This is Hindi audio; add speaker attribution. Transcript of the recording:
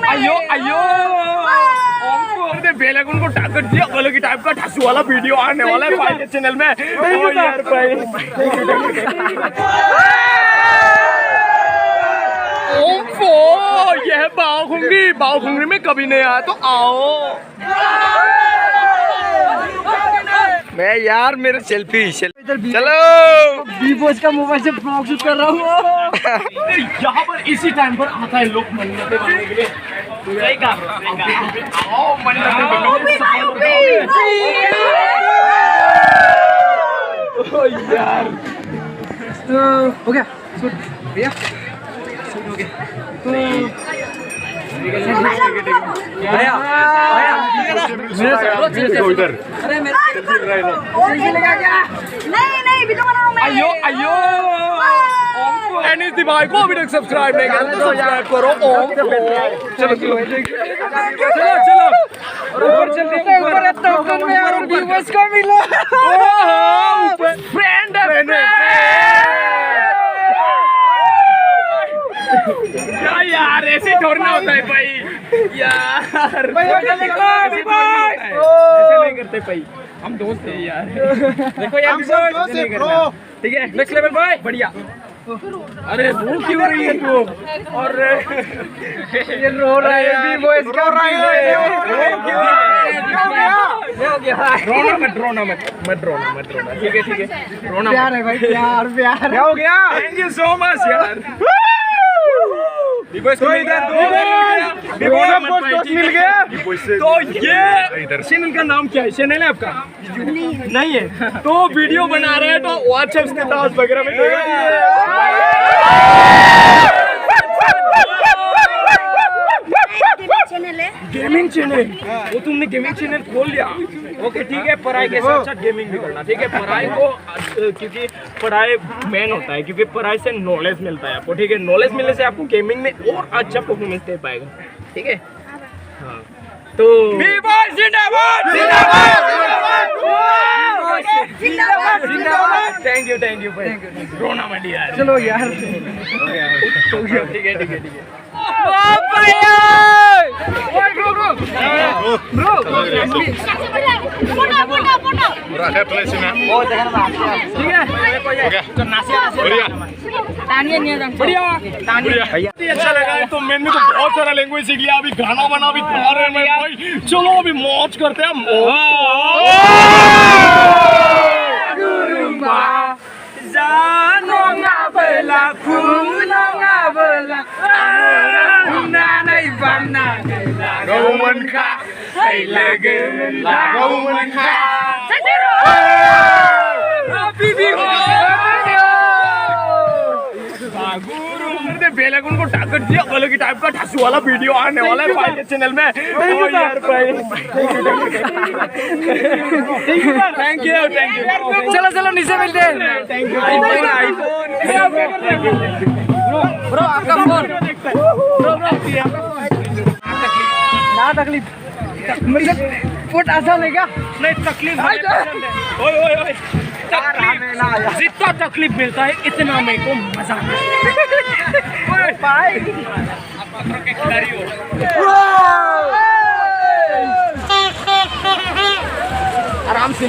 Speaker 1: अयो अयो हमको बेलगुन को टाकर दिया अलग ही टाइप का ठासू वाला वीडियो आने वाला है भाई चैनल में। ओ यार भाई ओफो यह बाहुंगी में कभी नहीं आया तो आओ। मैं यार मेरे सेल्फी चलो
Speaker 2: बीबॉस का मोबाइल से ब्लॉग शूट कर रहा हूँ।
Speaker 1: यहाँ पर इसी टाइम पर आता है लोग मन्नतें मांगने के लिए। सही कहा आओ यार
Speaker 2: हो गया शूट भैया शूट हो गया तो
Speaker 1: इधर
Speaker 2: अरे नहीं वीडियो बनाओ मैं।
Speaker 1: अयो अयो एनिस दिमाग को अभी तक सब्सक्राइब नहीं करा तो सब्सक्राइब करो। ओम चलो ऊपर चलते हैं ऊपर में यार व्यूअर्स को मिलो। फ्रेंड क्या यार ऐसे थोड़ना होता है भाई यार ऐसे नहीं करते भाई हम दोस्त हैं यार। देखो यार ठीक है नेक्स्ट लेवल भाई बढ़िया। अरे वो क्यों रही है तू और ये रो रहा है बॉयज कर रहा है रोना मत ठीक है रोना
Speaker 2: प्यार है भाई प्यार
Speaker 1: क्या हो गया। थैंक यू सो मच यार तो इधर दोस्त मिल गया। तो ये चैनल का नाम क्या है चैनल है आपका नहीं है तो वीडियो बना रहे हैं तो व्हाट्सएप स्टेटस वगैरह में गेमिंग चैनल वो तुमने गेमिंग चैनल खोल लिया। ओके ठीक है पढ़ाई के साथ साथ गेमिंग भी करना ठीक है। पढ़ाई को क्योंकि पढ़ाई मेन होता है क्योंकि पढ़ाई से नॉलेज मिलता है आपको ठीक है। नॉलेज मिलने से आपको गेमिंग में और अच्छा परफॉर्मेंस दे पाएगा ठीक है। हाँ तो थैंक यू भाई रोना मत यार
Speaker 2: चलो यार
Speaker 1: ठीक है अच्छा लगा तो मैंने तो बहुत सारा लैंग्वेज सीख लिया। अभी गाना बना भी गा रहे हैं भाई चलो अभी मौज करते हैं। बेलगुन को टाकर दिया अलग ही टाइप का ठासू वाला वीडियो आने वाला है भाई चैनल में। ओ यार भाई थैंक यू
Speaker 2: चलो नीचे मिलते हैं।
Speaker 1: थैंक यू
Speaker 2: ब्रो आपका फोन ना तकलीफ मतलब फुट आसान है क्या
Speaker 1: नहीं तकलीफ ओए जितना तकलीफ मिलता है इतना मेरे को मजा आता है। आराम से